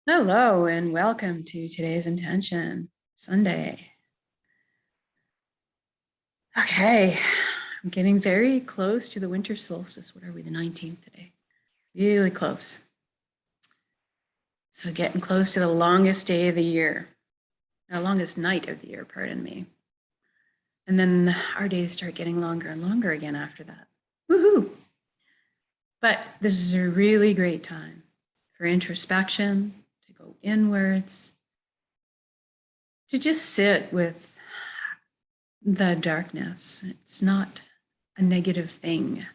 Hello and welcome to today's intention Sunday. Okay, I'm getting very close to the winter solstice. What are we, the 19th today? Really close. So getting close to the longest day of the year, the longest night of the year, pardon me. And then our days start getting longer and longer again after that. Woohoo! But this is a really great time for introspection, to go inwards, to just sit with the darkness. It's not a negative thing.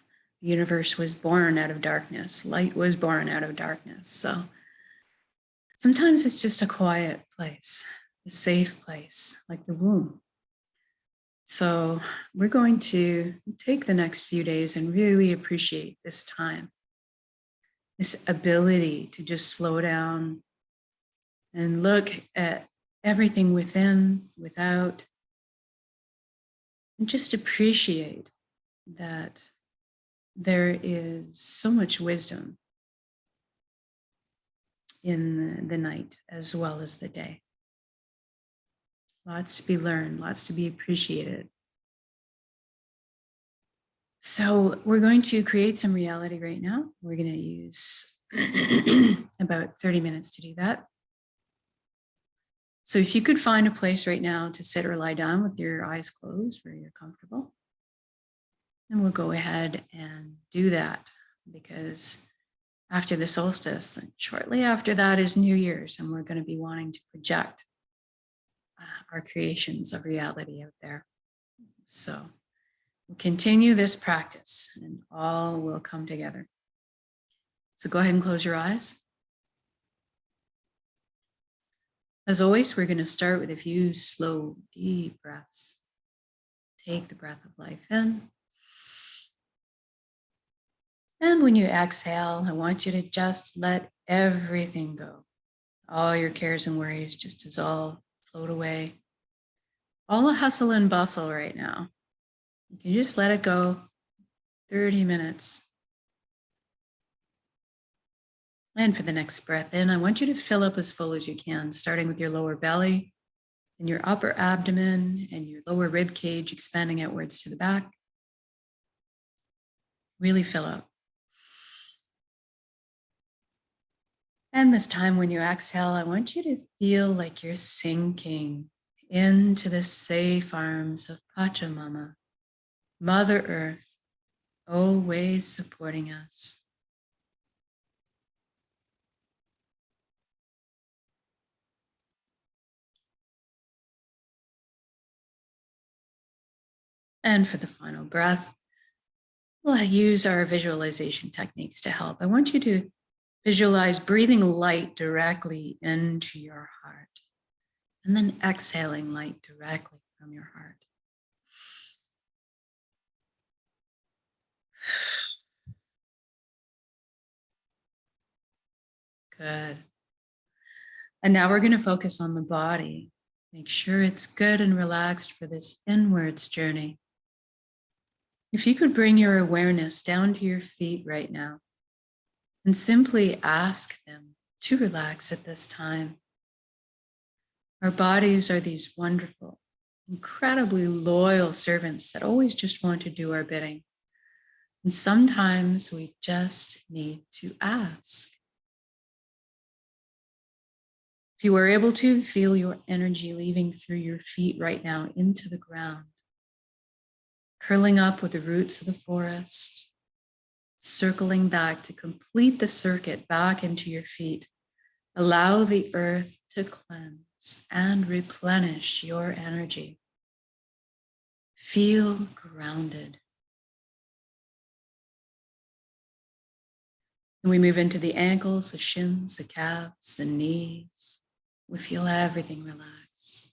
The universe was born out of darkness. Light was born out of darkness. So sometimes it's just a quiet place, a safe place, like the womb. So we're going to take the next few days and really appreciate this time, this ability to just slow down and look at everything within, without, and just appreciate that there is so much wisdom in the night as well as the day. Lots to be learned, lots to be appreciated. So we're going to create some reality right now. We're going to use about 30 minutes to do that. So if you could find a place right now to sit or lie down with your eyes closed where you're comfortable, and we'll go ahead and do that, because after the solstice, then shortly after that is New Year's, and we're going to be wanting to project our creations of reality out there. So we'll continue this practice and all will come together. So go ahead and close your eyes. As always, we're going to start with a few slow, deep breaths. Take the breath of life in. And when you exhale, I want you to just let everything go. All your cares and worries just dissolve, float away. All the hustle and bustle right now, you can just let it go. 30 minutes. And for the next breath in, I want you to fill up as full as you can, starting with your lower belly and your upper abdomen and your lower rib cage expanding outwards to the back. Really fill up. And this time when you exhale, I want you to feel like you're sinking into the safe arms of Pachamama, Mother Earth, always supporting us. And for the final breath, we'll use our visualization techniques to help. I want you to visualize breathing light directly into your heart, and then exhaling light directly from your heart. Good. And now we're going to focus on the body. Make sure it's good and relaxed for this inwards journey. If you could bring your awareness down to your feet right now and simply ask them to relax at this time. Our bodies are these wonderful, incredibly loyal servants that always just want to do our bidding. And sometimes we just need to ask. If you were able to feel your energy leaving through your feet right now into the ground, curling up with the roots of the forest, circling back to complete the circuit back into your feet, allow the earth to cleanse and replenish your energy. Feel grounded. And we move into the ankles, the shins, the calves, the knees. We feel everything relax.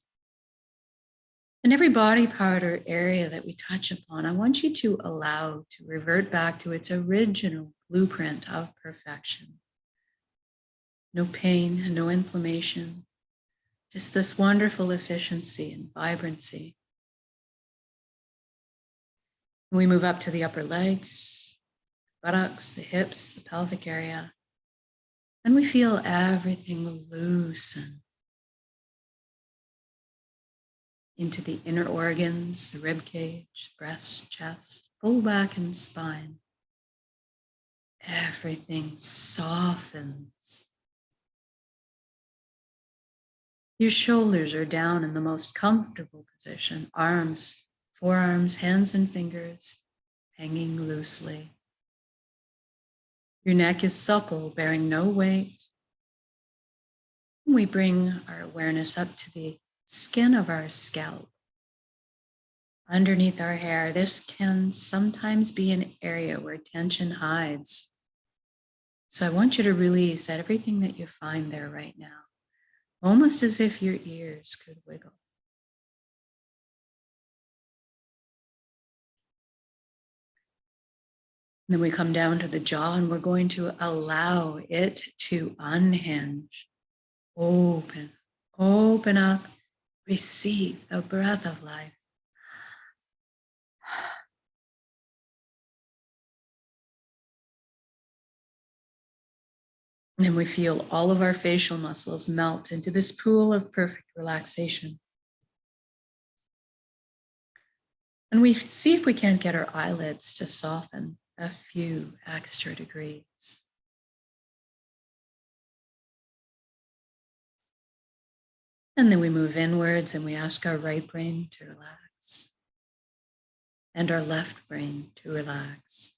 And every body part or area that we touch upon, I want you to allow to revert back to its original blueprint of perfection. No pain, no inflammation, just this wonderful efficiency and vibrancy. And we move up to the upper legs, buttocks, the hips, the pelvic area. And we feel everything loosen into the inner organs, the rib cage, breast, chest, full back and spine. Everything softens. Your shoulders are down in the most comfortable position, arms, forearms, hands, and fingers hanging loosely. Your neck is supple, bearing no weight. We bring our awareness up to the skin of our scalp. Underneath our hair, this can sometimes be an area where tension hides. So I want you to release everything that you find there right now, almost as if your ears could wiggle. Then we come down to the jaw and we're going to allow it to unhinge, open up, receive the breath of life. And then we feel all of our facial muscles melt into this pool of perfect relaxation. And we see if we can't get our eyelids to soften a few extra degrees. And then we move inwards and we ask our right brain to relax and our left brain to relax.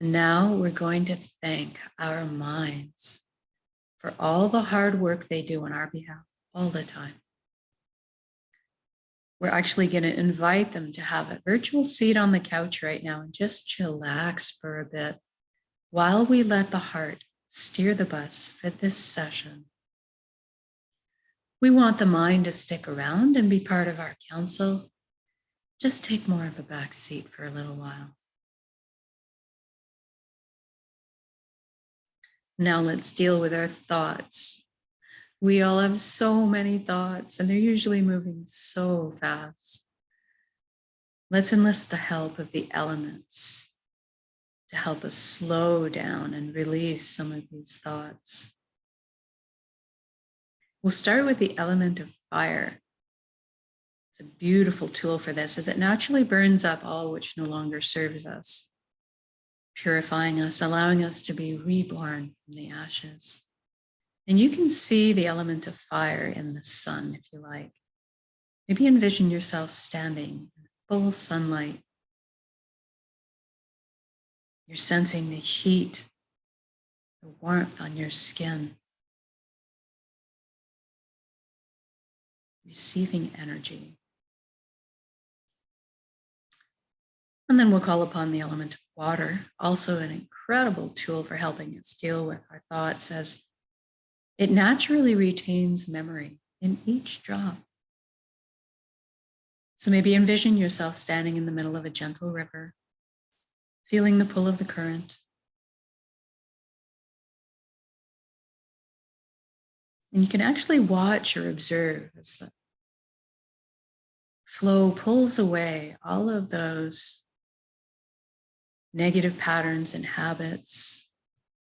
And now we're going to thank our minds for all the hard work they do on our behalf all the time. We're actually going to invite them to have a virtual seat on the couch right now and just chillax for a bit while we let the heart steer the bus for this session. We want the mind to stick around and be part of our council. Just take more of a back seat for a little while. Now let's deal with our thoughts. We all have so many thoughts and they're usually moving so fast. Let's enlist the help of the elements to help us slow down and release some of these thoughts. We'll start with the element of fire. It's a beautiful tool for this as it naturally burns up all which no longer serves us, purifying us, allowing us to be reborn from the ashes. And you can see the element of fire in the sun if you like. Maybe envision yourself standing in full sunlight. You're sensing the heat, the warmth on your skin, receiving energy. And then we'll call upon the element of water, also an incredible tool for helping us deal with our thoughts as it naturally retains memory in each drop. So maybe envision yourself standing in the middle of a gentle river, feeling the pull of the current. And you can actually watch or observe as the flow pulls away all of those negative patterns and habits,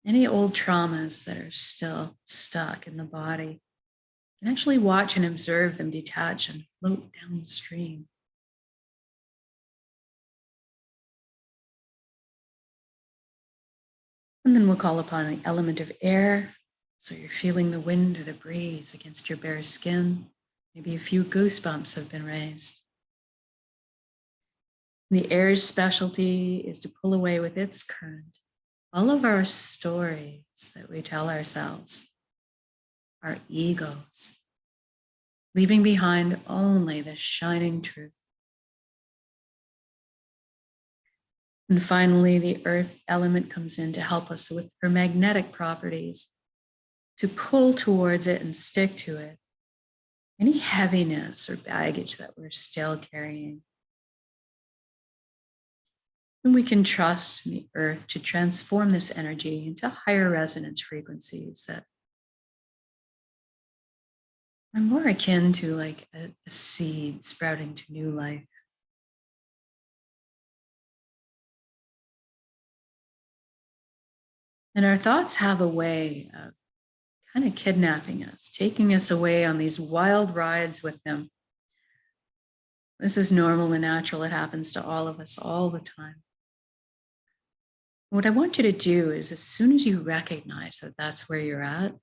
any old traumas that are still stuck in the body. You can actually watch and observe them detach and float downstream. And then we'll call upon the element of air. So you're feeling the wind or the breeze against your bare skin. Maybe a few goosebumps have been raised. The air's specialty is to pull away with its current all of our stories that we tell ourselves, our egos, leaving behind only the shining truth. And finally, the earth element comes in to help us with her magnetic properties, to pull towards it and stick to it any heaviness or baggage that we're still carrying. And we can trust in the earth to transform this energy into higher resonance frequencies that are more akin to like a seed sprouting to new life. And our thoughts have a way of kind of kidnapping us, taking us away on these wild rides with them. This is normal and natural. It happens to all of us all the time. What I want you to do is, as soon as you recognize that that's where you're at, I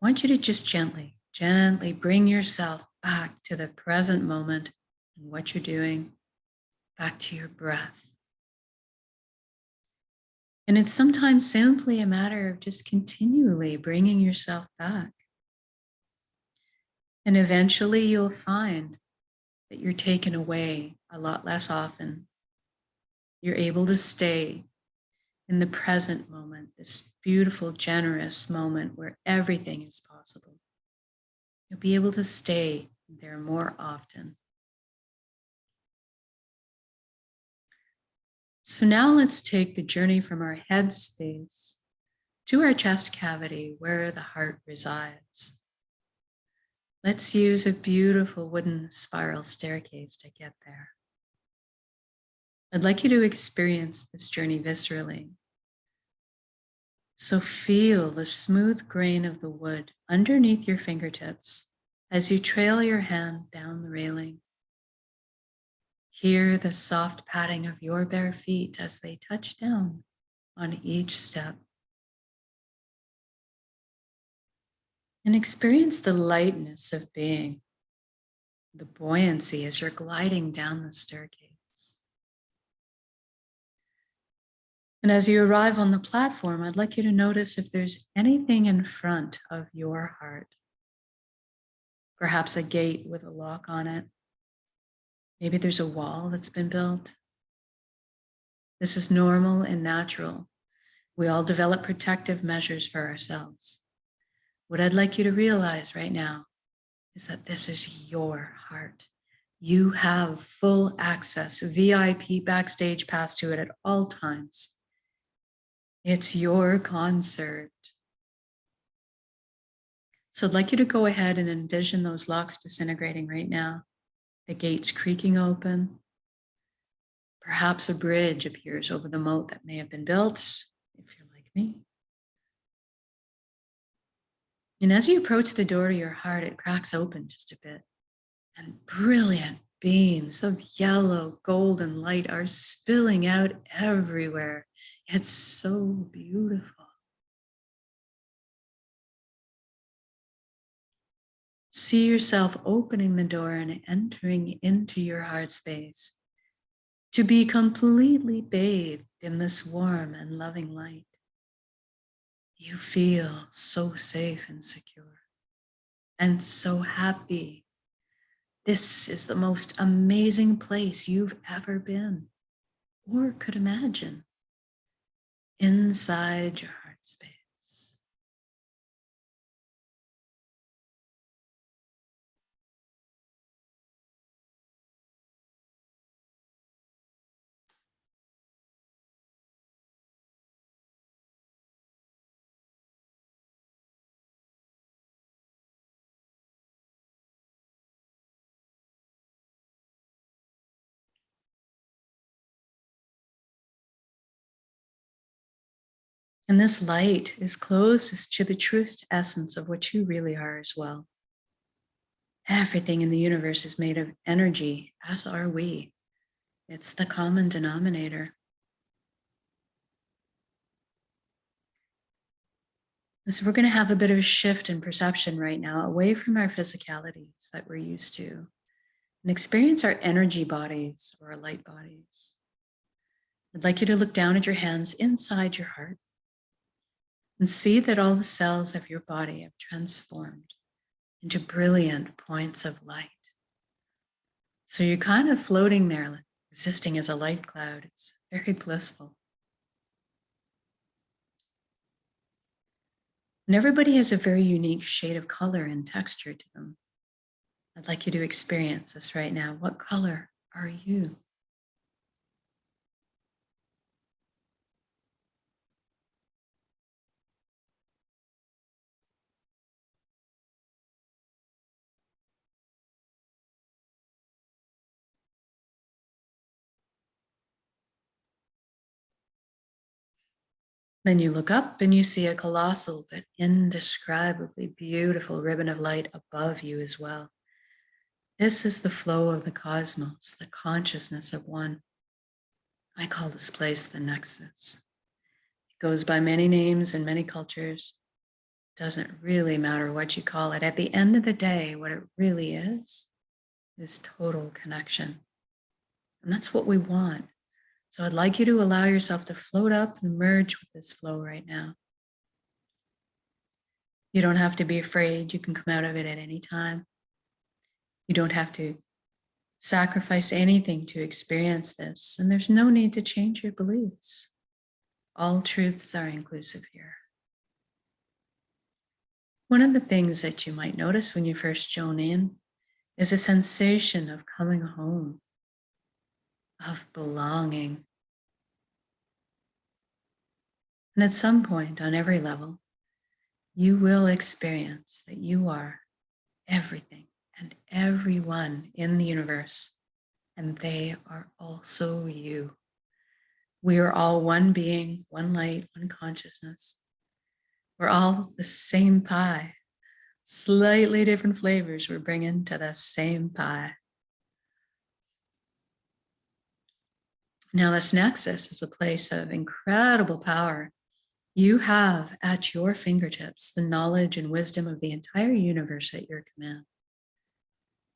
want you to just gently, gently bring yourself back to the present moment and what you're doing, back to your breath. And it's sometimes simply a matter of just continually bringing yourself back. And eventually you'll find that you're taken away a lot less often. You're able to stay in the present moment, this beautiful, generous moment where everything is possible. You'll be able to stay there more often. So now let's take the journey from our head space to our chest cavity where the heart resides. Let's use a beautiful wooden spiral staircase to get there. I'd like you to experience this journey viscerally. So feel the smooth grain of the wood underneath your fingertips as you trail your hand down the railing. Hear the soft padding of your bare feet as they touch down on each step. And experience the lightness of being, the buoyancy as you're gliding down the staircase. And as you arrive on the platform, I'd like you to notice if there's anything in front of your heart. Perhaps a gate with a lock on it. Maybe there's a wall that's been built. This is normal and natural. We all develop protective measures for ourselves. What I'd like you to realize right now is that this is your heart. You have full access, VIP backstage pass to it at all times. It's your concert. So I'd like you to go ahead and envision those locks disintegrating right now. The gates creaking open. Perhaps a bridge appears over the moat that may have been built, if you're like me. And as you approach the door to your heart, it cracks open just a bit. And brilliant beams of yellow, golden light are spilling out everywhere. It's so beautiful. See yourself opening the door and entering into your heart space to be completely bathed in this warm and loving light. You feel so safe and secure and so happy. This is the most amazing place you've ever been or could imagine, inside your heart space. And this light is closest to the truest essence of what you really are as well. Everything in the universe is made of energy, as are we. It's the common denominator. And so we're going to have a bit of a shift in perception right now, away from our physicalities that we're used to, and experience our energy bodies or our light bodies. I'd like you to look down at your hands inside your heart and see that all the cells of your body have transformed into brilliant points of light. So you're kind of floating there, existing as a light cloud. It's very blissful. And everybody has a very unique shade of color and texture to them. I'd like you to experience this right now. What color are you? Then you look up and you see a colossal but indescribably beautiful ribbon of light above you as well. This is the flow of the cosmos, the consciousness of one. I call this place the Nexus. It goes by many names in many cultures. Doesn't really matter what you call it. At the end of the day, what it really is total connection. And that's what we want. So I'd like you to allow yourself to float up and merge with this flow right now. You don't have to be afraid. You can come out of it at any time. You don't have to sacrifice anything to experience this. And there's no need to change your beliefs. All truths are inclusive here. One of the things that you might notice when you first join in is a sensation of coming home, of belonging. And at some point on every level, you will experience that you are everything and everyone in the universe, and they are also you. We are all one being, one light, one consciousness. We're all the same pie, slightly different flavors we're bringing to the same pie. Now, this Nexus is a place of incredible power. You have at your fingertips the knowledge and wisdom of the entire universe at your command.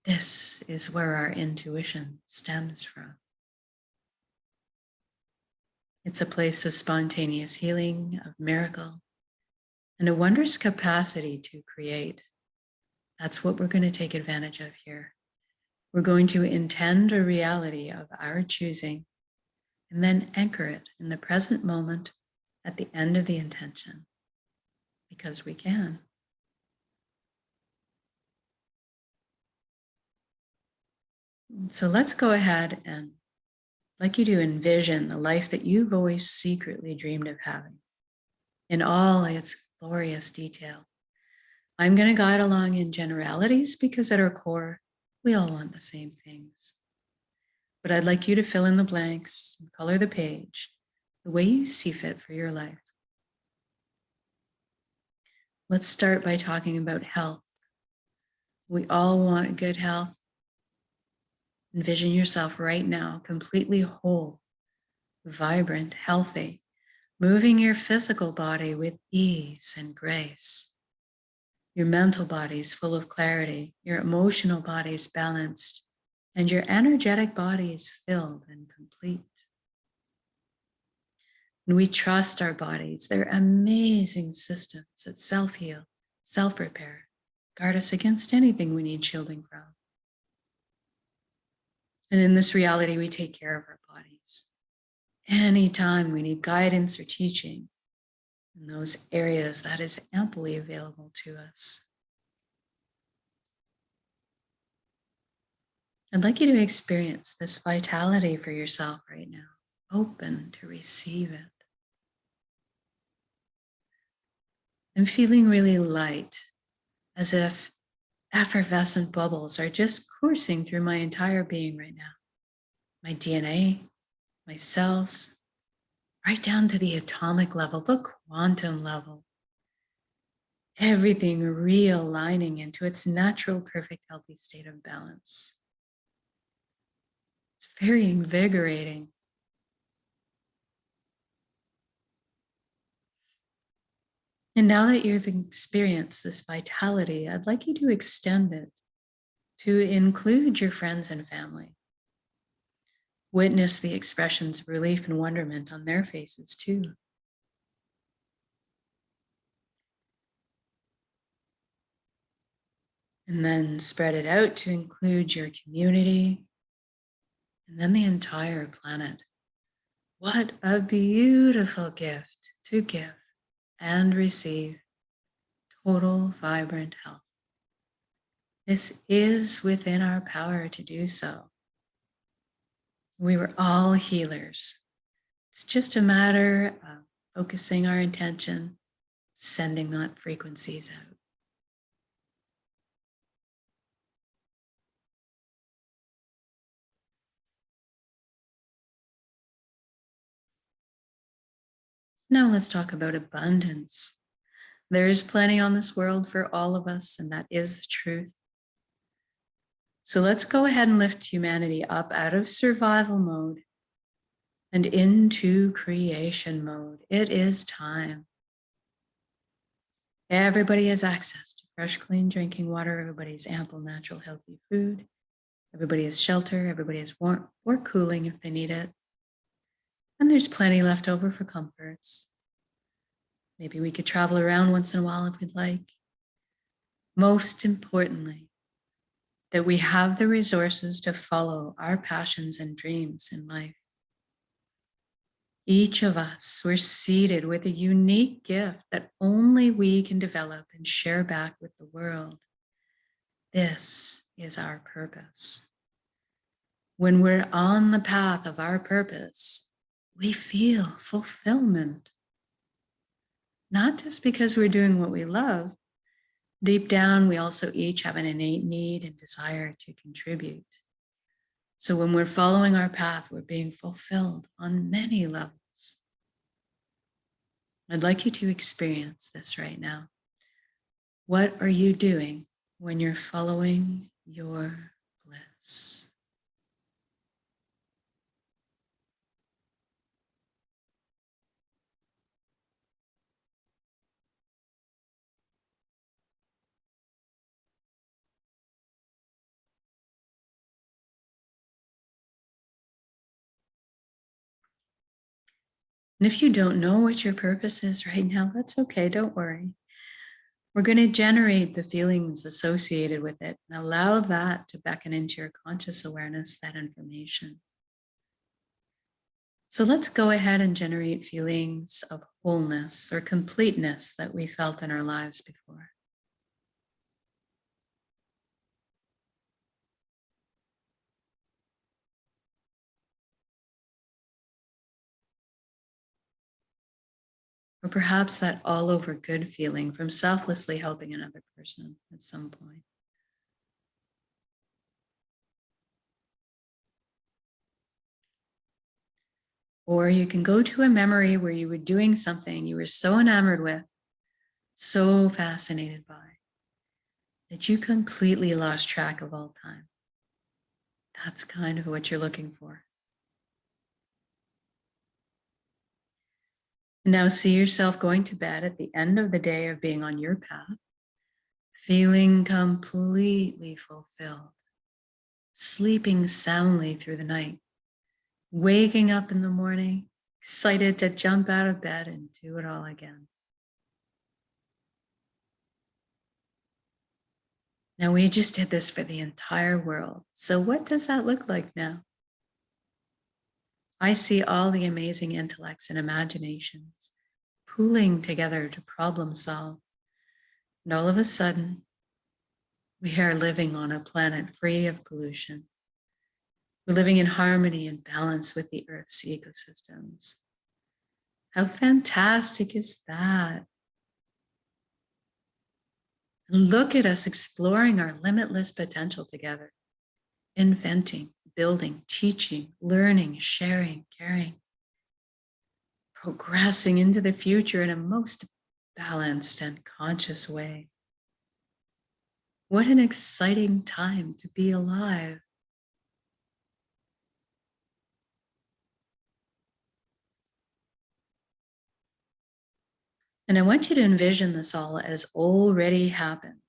This is where our intuition stems from. It's a place of spontaneous healing, of miracle, and a wondrous capacity to create. That's what we're going to take advantage of here. We're going to intend a reality of our choosing and then anchor it in the present moment at the end of the intention, because we can. So let's go ahead and, like you do, envision the life that you've always secretly dreamed of having in all its glorious detail. I'm going to guide along in generalities because at our core, we all want the same things. But I'd like you to fill in the blanks and color the page the way you see fit for your life. Let's start by talking about health. We all want good health. Envision yourself right now completely whole, vibrant, healthy, moving your physical body with ease and grace. Your mental body is full of clarity, your emotional body is balanced, and your energetic body is filled and complete. And we trust our bodies. They're amazing systems that self-heal, self-repair, guard us against anything we need shielding from. And in this reality, we take care of our bodies. Anytime we need guidance or teaching in those areas, that is amply available to us. I'd like you to experience this vitality for yourself right now, open to receive it. I'm feeling really light, as if effervescent bubbles are just coursing through my entire being right now. My DNA, my cells, right down to the atomic level, the quantum level. Everything realigning into its natural, perfect, healthy state of balance. It's very invigorating. And now that you've experienced this vitality, I'd like you to extend it to include your friends and family. Witness the expressions of relief and wonderment on their faces too. And then spread it out to include your community and then the entire planet. What a beautiful gift to give and receive total vibrant health. This is within our power to do so. We were all healers. It's just a matter of focusing our intention, sending that frequencies out. Now let's talk about abundance. There is plenty on this world for all of us, and that is the truth. So let's go ahead and lift humanity up out of survival mode and into creation mode. It is time. Everybody has access to fresh, clean drinking water. Everybody has ample, natural, healthy food. Everybody has shelter. Everybody has warmth or cooling if they need it. And there's plenty left over for comforts. Maybe we could travel around once in a while if we'd like. Most importantly, that we have the resources to follow our passions and dreams in life. Each of us, we're seated with a unique gift that only we can develop and share back with the world. This is our purpose. When we're on the path of our purpose, we feel fulfillment. Not just because we're doing what we love. Deep down, we also each have an innate need and desire to contribute. So when we're following our path, we're being fulfilled on many levels. I'd like you to experience this right now. What are you doing when you're following your bliss? And if you don't know what your purpose is right now, that's okay, don't worry. We're going to generate the feelings associated with it and allow that to beckon into your conscious awareness, that information. So let's go ahead and generate feelings of wholeness or completeness that we felt in our lives before. Or perhaps that all over good feeling from selflessly helping another person at some point. Or you can go to a memory where you were doing something you were so enamored with, so fascinated by, that you completely lost track of all time. That's kind of what you're looking for. Now see yourself going to bed at the end of the day of being on your path, feeling completely fulfilled, sleeping soundly through the night, waking up in the morning, excited to jump out of bed and do it all again. Now we just did this for the entire world. So what does that look like now? I see all the amazing intellects and imaginations pooling together to problem solve. And all of a sudden, we are living on a planet free of pollution. We're living in harmony and balance with the Earth's ecosystems. How fantastic is that? And look at us exploring our limitless potential together, inventing, building, teaching, learning, sharing, caring, progressing into the future in a most balanced and conscious way. What an exciting time to be alive. And I want you to envision this all as already happened.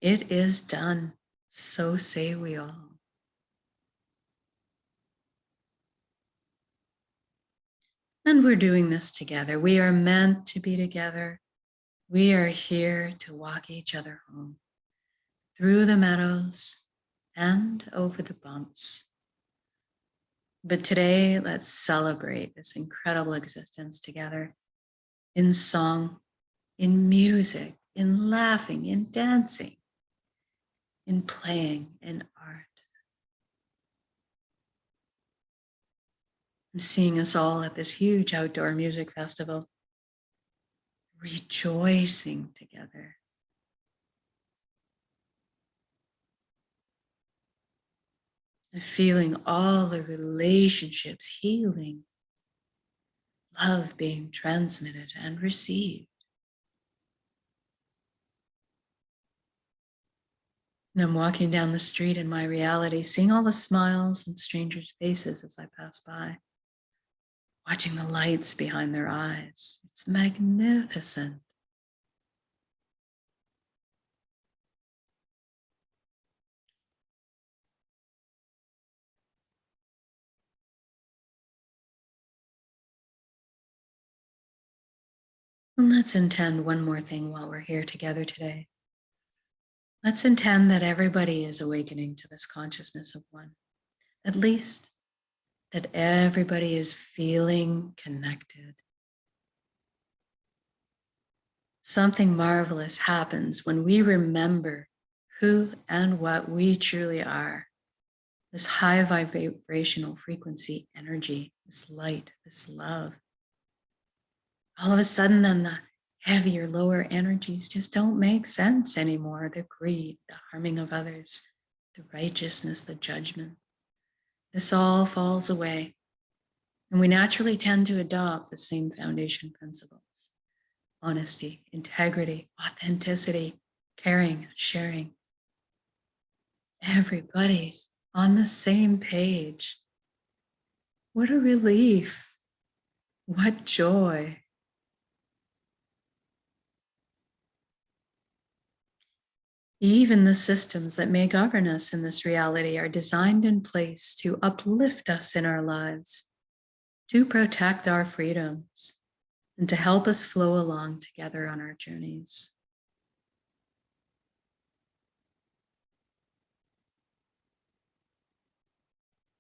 It is done. So say we all. And we're doing this together. We are meant to be together. We are here to walk each other home through the meadows and over the bumps. But today, let's celebrate this incredible existence together in song, in music, in laughing, in dancing, in playing, in art. I'm seeing us all at this huge outdoor music festival, rejoicing together. And feeling all the relationships healing, love being transmitted and received. And I'm walking down the street in my reality, seeing all the smiles on strangers' faces as I pass by, watching the lights behind their eyes. It's magnificent. And let's intend one more thing while we're here together today. Let's intend that everybody is awakening to this consciousness of one. At least that everybody is feeling connected. Something marvelous happens when we remember who and what we truly are. This high vibrational frequency energy, this light, this love. All of a sudden, then the heavier, lower energies just don't make sense anymore. The greed, the harming of others, the righteousness, the judgment. This all falls away. And we naturally tend to adopt the same foundation principles: honesty, integrity, authenticity, caring, sharing. Everybody's on the same page. What a relief. What joy. Even the systems that may govern us in this reality are designed in place to uplift us in our lives, to protect our freedoms, and to help us flow along together on our journeys.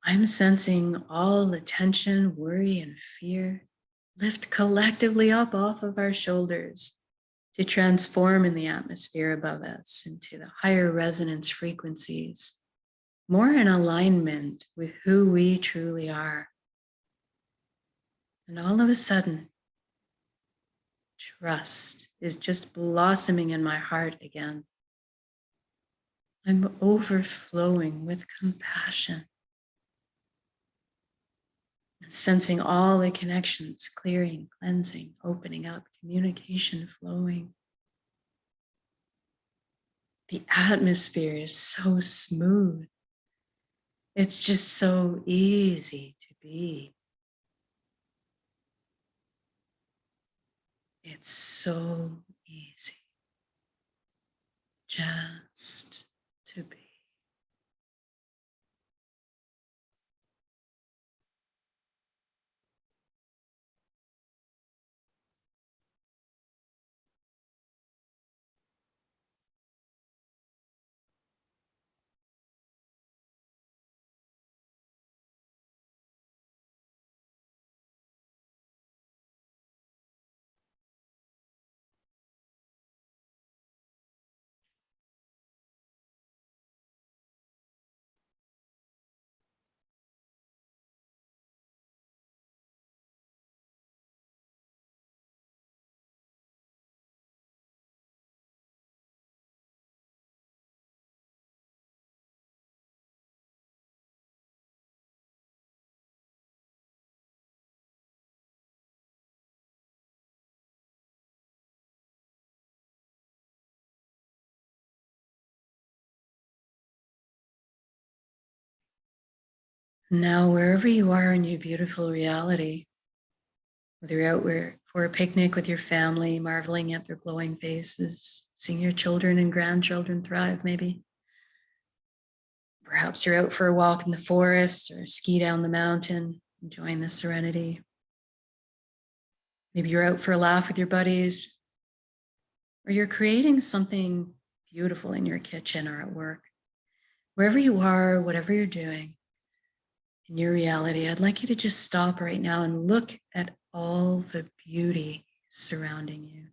I'm sensing all the tension, worry, and fear lift collectively up off of our shoulders to transform in the atmosphere above us into the higher resonance frequencies, more in alignment with who we truly are. And all of a sudden, trust is just blossoming in my heart again. I'm overflowing with compassion. I'm sensing all the connections clearing, cleansing, opening up, communication flowing. The atmosphere is so smooth. It's just so easy to be. It's so easy just to be. Now, wherever you are in your beautiful reality, whether you're out for a picnic with your family, marveling at their glowing faces, seeing your children and grandchildren thrive, maybe. Perhaps you're out for a walk in the forest or ski down the mountain, enjoying the serenity. Maybe you're out for a laugh with your buddies, or you're creating something beautiful in your kitchen or at work. Wherever you are, whatever you're doing in your reality, I'd like you to just stop right now and look at all the beauty surrounding you,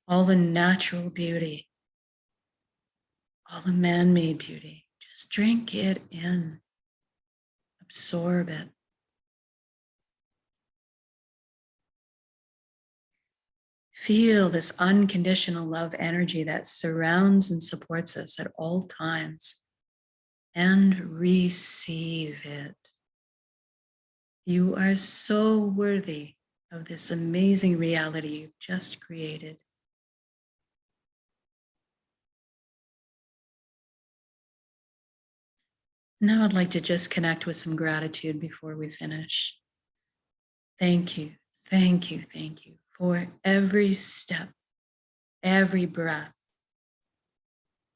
all the natural beauty, all the man-made beauty. Just drink it in, absorb it. Feel this unconditional love energy that surrounds and supports us at all times, and receive it. You are so worthy of this amazing reality you've just created. Now I'd like to just connect with some gratitude before we finish. Thank you, thank you, thank you for every step, every breath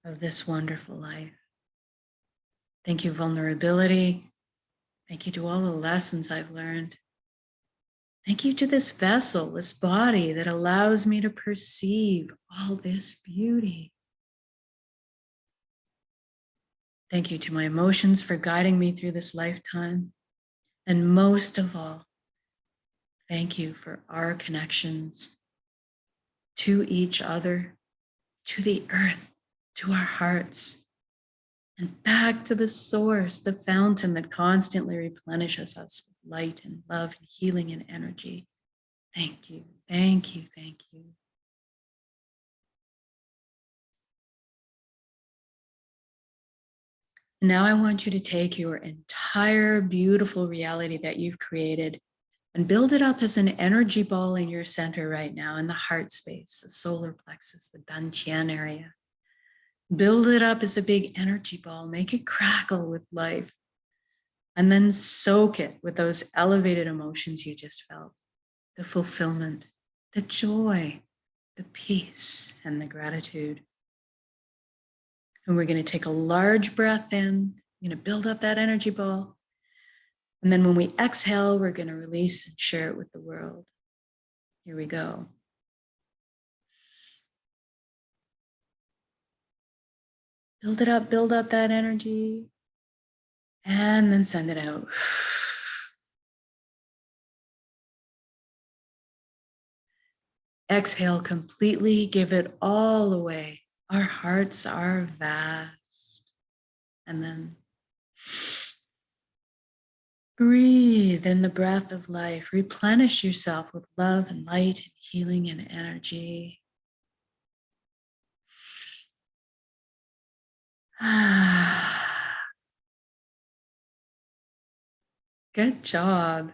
of this wonderful life. Thank you, vulnerability. Thank you to all the lessons I've learned. Thank you to this vessel, this body that allows me to perceive all this beauty. Thank you to my emotions for guiding me through this lifetime. And most of all, thank you for our connections to each other, to the earth, to our hearts, and back to the source, the fountain that constantly replenishes us with light and love and healing and energy. Thank you, thank you, thank you. Now I want you to take your entire beautiful reality that you've created and build it up as an energy ball in your center right now, in the heart space, the solar plexus, the dantian area. Build it up as a big energy ball, make it crackle with life, and then soak it with those elevated emotions you just felt, the fulfillment, the joy, the peace, and the gratitude. And we're going to take a large breath in. We're going to build up that energy ball. And then when we exhale, we're going to release and share it with the world. Here we go. Build up that energy, and then send it out. Exhale completely, give it all away. Our hearts are vast. And then breathe in the breath of life. Replenish yourself with love and light and healing and energy. Good job.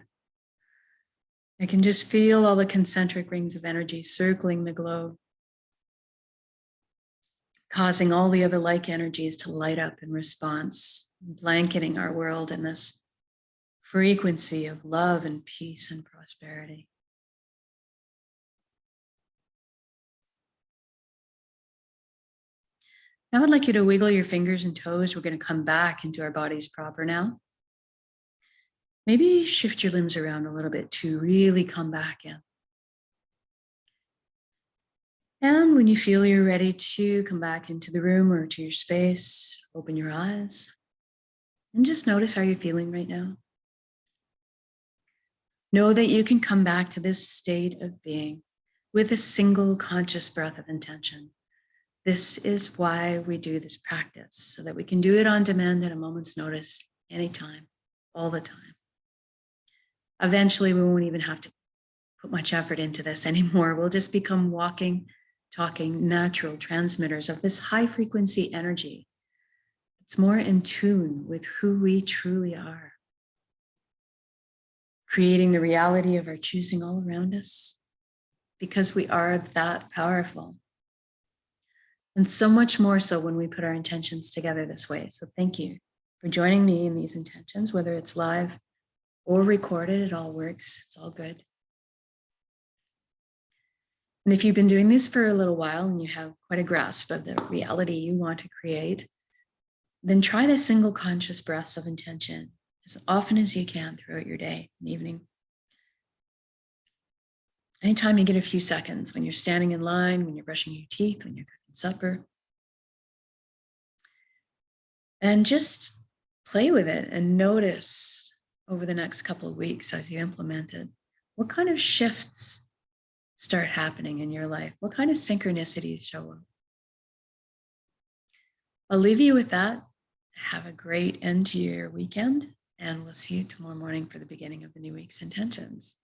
I can just feel all the concentric rings of energy circling the globe, causing all the other like energies to light up in response, blanketing our world in this frequency of love and peace and prosperity. Now I'd like you to wiggle your fingers and toes. We're going to come back into our bodies proper now. Maybe shift your limbs around a little bit to really come back in. And when you feel you're ready to come back into the room or to your space, open your eyes and just notice how you're feeling right now. Know that you can come back to this state of being with a single conscious breath of intention. This is why we do this practice, so that we can do it on demand at a moment's notice, anytime, all the time. Eventually, we won't even have to put much effort into this anymore. We'll just become walking, talking, natural transmitters of this high frequency energy. It's more in tune with who we truly are, creating the reality of our choosing all around us, because we are that powerful. And so much more so when we put our intentions together this way. So thank you for joining me in these intentions, whether it's live or recorded, it all works, it's all good. And if you've been doing this for a little while and you have quite a grasp of the reality you want to create, then try the single conscious breaths of intention as often as you can throughout your day and evening. Anytime you get a few seconds, when you're standing in line, when you're brushing your teeth, when you're cooking supper. And just play with it and notice over the next couple of weeks as you implement it, what kind of shifts start happening in your life? What kind of synchronicities show up? I'll leave you with that. Have a great end to your weekend, and we'll see you tomorrow morning for the beginning of the new week's intentions.